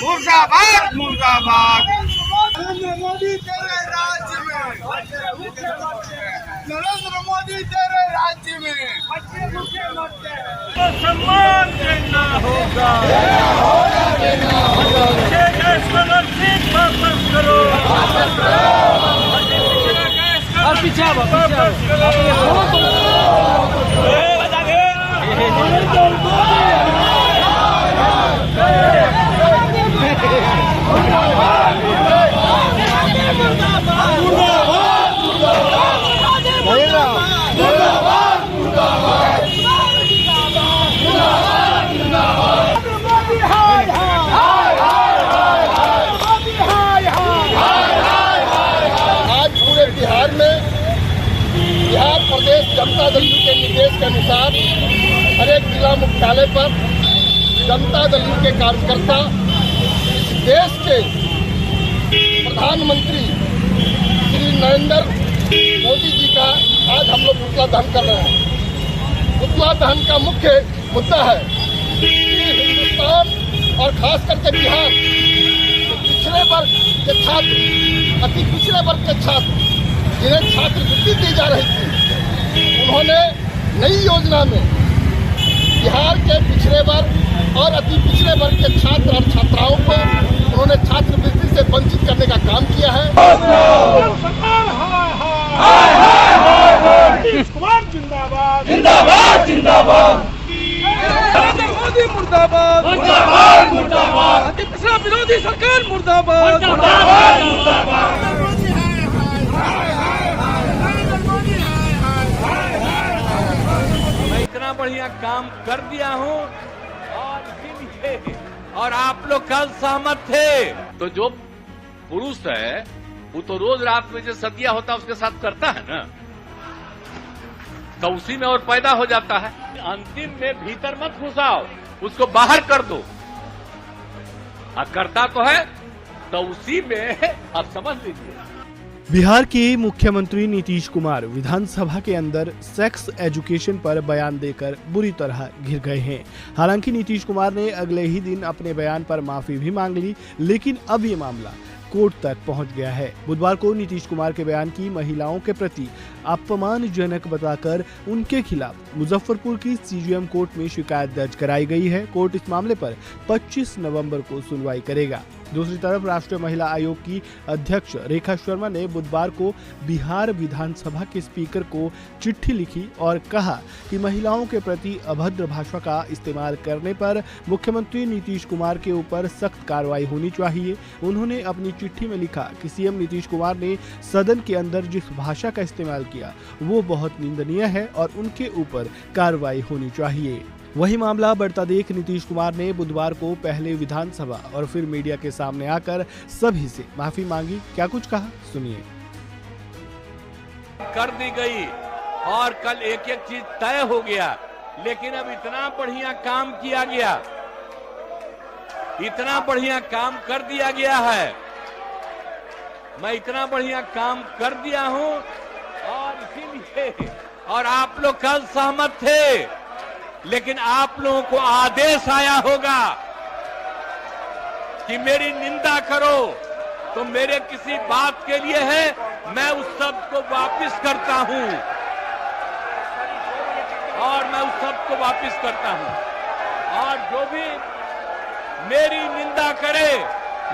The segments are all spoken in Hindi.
मुर्दाबाद मुर्दाबाद। नरेंद्र मोदी तेरे राज्य में, नरेंद्र मोदी तेरे राज्य में तो सम्मान देना होगा। स्कॉलरशिप वापस करो, और पीछे बिहार प्रदेश जनता दल के निर्देश के अनुसार हर एक जिला मुख्यालय पर जनता दल के कार्यकर्ता इस देश के प्रधानमंत्री श्री नरेंद्र मोदी जी का आज हम लोग पुतला दहन कर रहे हैं। पुतला दहन का मुख्य मुद्दा है कि हिंदुस्तान और खास करके बिहार पिछड़े वर्ग के छात्र, अति पिछड़े वर्ग के छात्र जिन्हें छात्रवृत्ति दी जा रही थी, उन्होंने नई योजना में बिहार के पिछड़े वर्ग और अति पिछड़े वर्ग के छात्र और छात्राओं को उन्होंने छात्रवृत्ति से वंचित करने का काम किया है। जिंदाबाद जिंदाबाद जिंदाबाद, नरेंद्र मोदी मुर्दाबाद मुर्दाबाद मुर्दाबाद, अति पिछड़ा विरोधी सरकार मुर्दाबाद मुर्दाबाद मुर्दाबाद। इतना बढ़िया काम कर दिया हूँ और इसीलिए और आप लोग कल सहमत थे। तो जो पुरुष है वो तो रोज रात में जो सदिया होता है उसके साथ करता है ना, तो उसी में और पैदा हो जाता है। अंतिम में भीतर मत घुसाओ, उसको बाहर कर दो। करता तो है तो उसी में आप समझ लीजिए। बिहार के मुख्यमंत्री नीतीश कुमार विधानसभा के अंदर सेक्स एजुकेशन पर बयान देकर बुरी तरह घिर गए हैं। हालांकि नीतीश कुमार ने अगले ही दिन अपने बयान पर माफी भी मांग ली, लेकिन अब ये मामला कोर्ट तक पहुंच गया है। बुधवार को नीतीश कुमार के बयान की महिलाओं के प्रति अपमानजनक बताकर उनके खिलाफ मुजफ्फरपुर की सीजीएम कोर्ट में शिकायत दर्ज कराई गई है। कोर्ट इस मामले पर 25 नवंबर को सुनवाई करेगा। दूसरी तरफ राष्ट्रीय महिला आयोग की अध्यक्ष रेखा शर्मा ने बुधवार को बिहार विधानसभा के स्पीकर को चिट्ठी लिखी और कहा कि महिलाओं के प्रति अभद्र भाषा का इस्तेमाल करने पर मुख्यमंत्री नीतीश कुमार के ऊपर सख्त कार्रवाई होनी चाहिए। उन्होंने अपनी चिट्ठी में लिखा कि सीएम नीतीश कुमार ने सदन के अंदर जिस भाषा का इस्तेमाल किया वो बहुत निंदनीय है और उनके ऊपर कार्रवाई होनी चाहिए। वही मामला बढ़ता देख नीतीश कुमार ने बुधवार को पहले विधानसभा और फिर मीडिया के सामने आकर सभी से माफी मांगी। क्या कुछ कहा, सुनिए। कर दी गई और कल एक एक चीज तय हो गया, लेकिन अब इतना बढ़िया काम किया गया, इतना बढ़िया काम कर दिया गया है। मैं इतना बढ़िया काम कर दिया हूं और इसीलिए और आप लोग कल सहमत थे, लेकिन आप लोगों को आदेश आया होगा कि मेरी निंदा करो, तो मेरे किसी बात के लिए है, मैं उस शब्द को वापस करता हूं और मैं उस शब्द को वापस करता हूं। और जो भी मेरी निंदा करे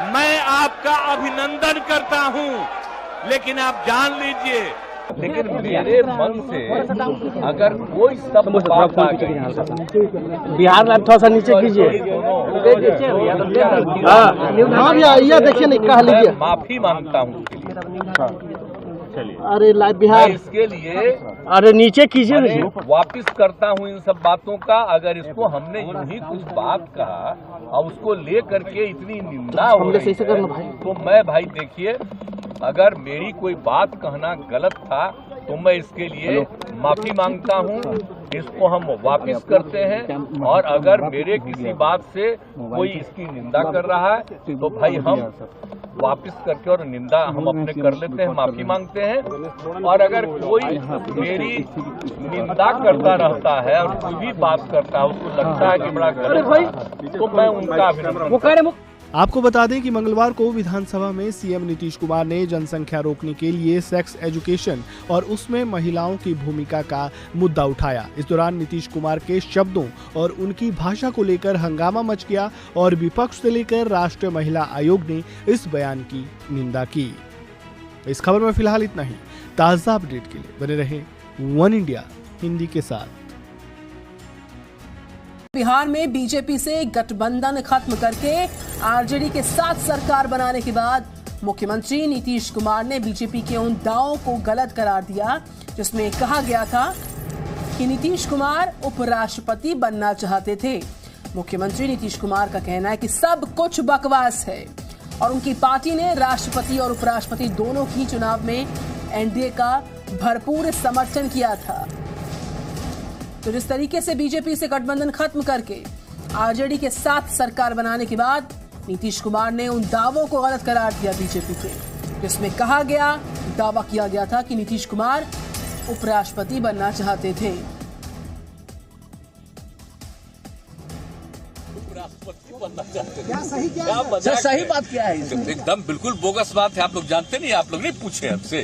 मैं आपका अभिनंदन करता हूं, लेकिन आप जान लीजिए, लेकिन मेरे मन से अगर कोई शब्द बात आ गई, बिहार में थोड़ा सा नीचे कीजिए, भैया देखिए नहीं कहा लीजिए, माफी मांगता हूं उसके लिए। अरे लाइव बिहार इसके लिए अरे नीचे कीजिए, वापिस करता हूं इन सब बातों का। अगर इसको हमने यूं ही कुछ बात कहा और उसको ले करके इतनी निंदा हो रही है, तो मैं भाई देखिए, अगर मेरी कोई बात कहना गलत था तो मैं इसके लिए माफी मांगता हूं। इसको हम वापस करते हैं और अगर मेरे किसी बात से कोई इसकी निंदा कर रहा है तो भाई हम वापस करके और निंदा हम अपने कर लेते हैं, माफी मांगते हैं। और अगर कोई मेरी निंदा करता रहता है और कोई भी बात करता है उसको लगता है कि बड़ा गलत है, तो मैं उनका अभिनंदन। आपको बता दें कि मंगलवार को विधानसभा में सीएम नीतीश कुमार ने जनसंख्या रोकने के लिए सेक्स एजुकेशन और उसमें महिलाओं की भूमिका का मुद्दा उठाया। इस दौरान नीतीश कुमार के शब्दों और उनकी भाषा को लेकर हंगामा मच गया और विपक्ष से लेकर राष्ट्रीय महिला आयोग ने इस बयान की निंदा की। इस खबर में फिलहाल इतना ही। ताजा अपडेट के लिए बने रहे वन इंडिया हिंदी के साथ। बिहार में बीजेपी से गठबंधन खत्म करके आरजेडी के साथ सरकार बनाने के बाद मुख्यमंत्री नीतीश कुमार ने बीजेपी के उन दावों को गलत करार दिया जिसमें कहा गया था कि नीतीश कुमार उपराष्ट्रपति बनना चाहते थे। मुख्यमंत्री नीतीश कुमार का कहना है कि सब कुछ बकवास है और उनकी पार्टी ने राष्ट्रपति और उपराष्ट्रपति दोनों की चुनाव में एनडीए का भरपूर समर्थन किया था। तो जिस तरीके से बीजेपी से गठबंधन खत्म करके आरजेडी के साथ सरकार बनाने के बाद नीतीश कुमार ने उन दावों को गलत करार दिया बीजेपी के, जिसमें कहा गया, दावा किया गया था कि नीतीश कुमार उपराष्ट्रपति बनना चाहते थे। सही बात क्या है? एकदम बिल्कुल बोगस बात है। आप लोग जानते नहीं, आप लोग नहीं पूछे हमसे।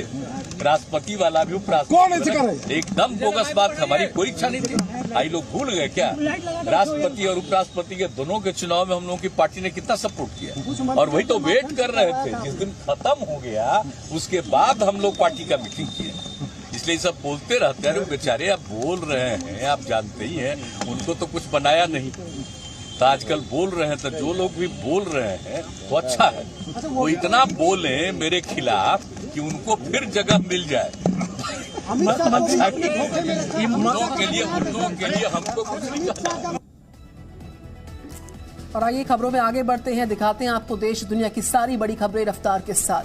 राष्ट्रपति वाला भी उपराष्ट्रपति एकदम बोगस बात। हमारी कोई इच्छा नहीं थी। आई लोग भूल गए क्या? राष्ट्रपति और उपराष्ट्रपति के दोनों के चुनाव में हम लोगों की पार्टी ने कितना सपोर्ट किया और वही तो वेट कर रहे थे। जिस दिन खत्म हो गया उसके बाद हम लोग पार्टी का मीटिंग किए। इसलिए सब बोलते रहते हैं, बेचारे आप बोल रहे हैं, आप जानते ही हैं उनको तो कुछ बनाया नहीं। तो आजकल बोल रहे हैं, तो जो लोग भी बोल रहे हैं वो अच्छा है। वो इतना बोले मेरे खिलाफ कि उनको फिर जगह मिल जाए। उन लोगों के लिए हमको कुछ नहीं करना। और आइए खबरों में आगे बढ़ते हैं, दिखाते हैं आपको देश दुनिया की सारी बड़ी खबरें रफ्तार के साथ।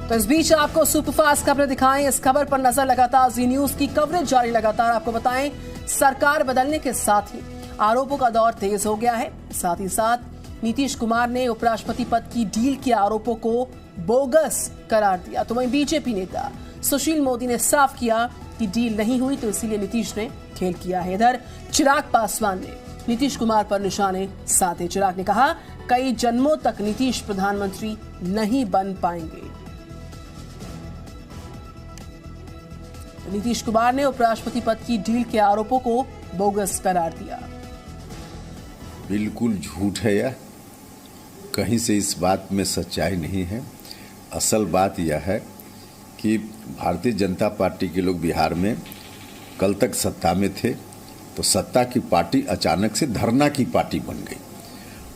तो इस बीच आपको सुपरफास्ट खबरें दिखाएं। इस खबर पर नजर लगातार जी न्यूज की कवरेज जारी। लगातार आपको बताएं, सरकार बदलने के साथ ही आरोपों का दौर तेज हो गया है। साथ ही साथ नीतीश कुमार ने उपराष्ट्रपति पद की डील के आरोपों को बोगस करार दिया। तो वहीं बीजेपी नेता सुशील मोदी ने साफ किया कि डील नहीं हुई, तो इसीलिए नीतीश ने खेल किया है। इधर चिराग पासवान ने नीतीश कुमार पर निशाने साधे। चिराग ने कहा, कई जन्मों तक नीतीश प्रधानमंत्री नहीं बन पाएंगे। नीतीश कुमार ने उपराष्ट्रपति पद की डील के आरोपों को बोगस करार दिया। बिल्कुल झूठ है यह, कहीं से इस बात में सच्चाई नहीं है। असल बात यह है कि भारतीय जनता पार्टी के लोग बिहार में कल तक सत्ता में थे, तो सत्ता की पार्टी अचानक से धरना की पार्टी बन गई।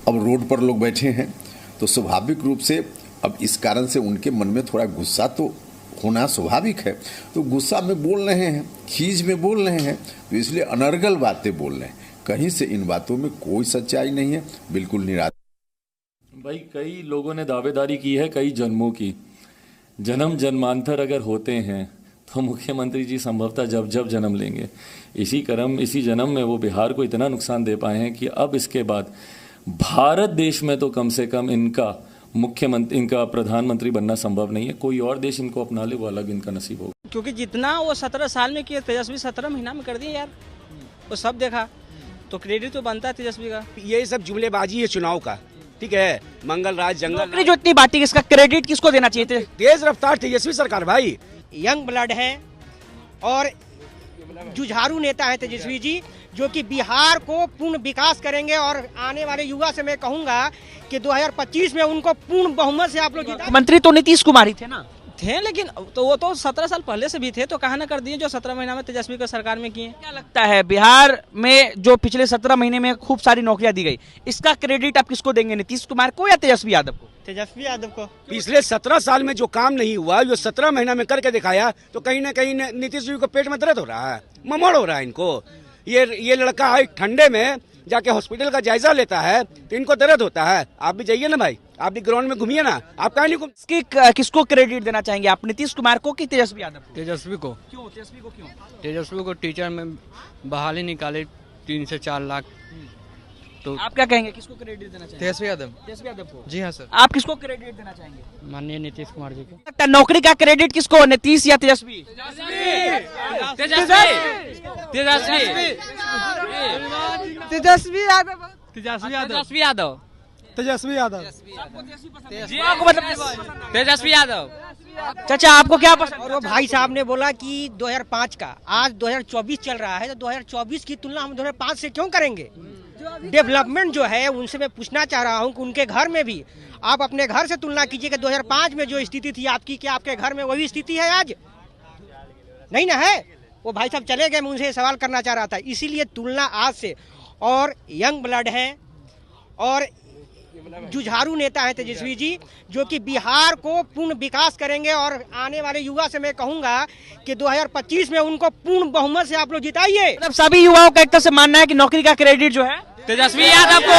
अब रोड पर लोग बैठे हैं, तो स्वाभाविक रूप से अब इस कारण से उनके मन में थोड़ा गुस्सा तो होना स्वाभाविक है। तो गुस्सा में बोल रहे हैं, खींच में बोल रहे हैं, तो इसलिए अनर्गल बातें बोल रहे हैं। कहीं से इन बातों में कोई सच्चाई नहीं है, बिल्कुल निराश। भाई कई लोगों ने दावेदारी की है कई जन्मों की। जन्म जन्मांतर अगर होते हैं तो मुख्यमंत्री जी संभवतः जब जब जन्म लेंगे। इसी जन्म में वो बिहार को इतना नुकसान दे पाए हैं कि अब इसके बाद भारत देश में तो कम से कम इनका प्रधानमंत्री बनना संभव नहीं है। कोई और देश इनको अपना ले, वो अलग इनका नसीब होगा। क्योंकि जितना वो 17 साल में किया, तेजस्वी 17 महीना में कर दिया यार। वो सब देखा, तो क्रेडिट तो बनता है तेजस्वी का। ये सब जुमलेबाजी है चुनाव का, ठीक है। मंगल राज जंगल जो इतनी बाटी, इसका क्रेडिट किसको देना चाहिए थे? तेज रफ्तार तेजस्वी सरकार भाई। यंग ब्लड है और जुझारू नेता है तेजस्वी जी, जो कि बिहार को पूर्ण विकास करेंगे। और आने वाले युवा से मैं कहूंगा कि 2025 में उनको पूर्ण बहुमत से आप लोग जिता। मंत्री तो नीतीश कुमार ही थे ना, थे, लेकिन तो वो तो 17 साल पहले से भी थे, तो कहा ना कर दिए जो 17 महीना में तेजस्वी की सरकार में किए। क्या लगता है बिहार में जो पिछले 17 महीने में खूब सारी नौकरियां दी गई, इसका क्रेडिट आप किसको देंगे, नीतीश कुमार को या तेजस्वी यादव को? तेजस्वी यादव को। पिछले 17 साल में जो काम नहीं हुआ, जो 17 महीना में करके दिखाया, तो कहीं ना कहीं नीतीश जी को पेट में दर्द हो रहा है, ममड़ हो रहा है इनको। ये लड़का ठंडे में जाके हॉस्पिटल का जायजा लेता है तो इनको दर्द होता है। आप भी जाइए ना भाई। आप भी ग्राउंड में घूमिए ना, आप कहीं नहीं घूम। किसको क्रेडिट देना चाहेंगे आप, नीतीश कुमार को कि तेजस्वी यादव को? तेजस्वी को। क्यों तेजस्वी को क्यों? तेजस्वी को टीचर में बहाली निकाले 3 से 4 लाख। तो आप क्या कहेंगे, किसको क्रेडिट देना चाहेंगे? तेजस्वी यादव। तेजस्वी यादव को। जी हाँ सर। आप किसको क्रेडिट देना चाहेंगे? माननीय नीतीश कुमार जी को। नौकरी का क्रेडिट किसको, नीतीश या तेजस्वी? तेजस्वी यादव। तेजस्वी यादव। तेजस्वी यादव। आपको मतलब तेजस्वी यादव। चाचा आपको क्या पसंद? और वो भाई साहब ने बोला कि 2005 का, आज 2024 चल रहा है, तो 2024 की तुलना हम 2005 से क्यों करेंगे? डेवलपमेंट जो है उनसे मैं पूछना चाह रहा हूं कि उनके घर में भी आप अपने घर से तुलना कीजिए कि 2005 में जो स्थिति थी आपकी, क्या आपके घर में वही स्थिति है आज? नहीं ना है। वो भाई साहब चले गए, मैं उनसे सवाल करना चाह रहा था। इसीलिए तुलना आज से, और यंग ब्लड है और जुझारू नेता है तेजस्वी जी, जो कि बिहार को पूर्ण विकास करेंगे, और आने वाले युवा से मैं कहूंगा कि 2025 में उनको पूर्ण बहुमत से आप लोग जिताइए। मतलब सभी युवाओं का एक तरह से मानना है कि नौकरी का क्रेडिट जो है तेजस्वी यादव को।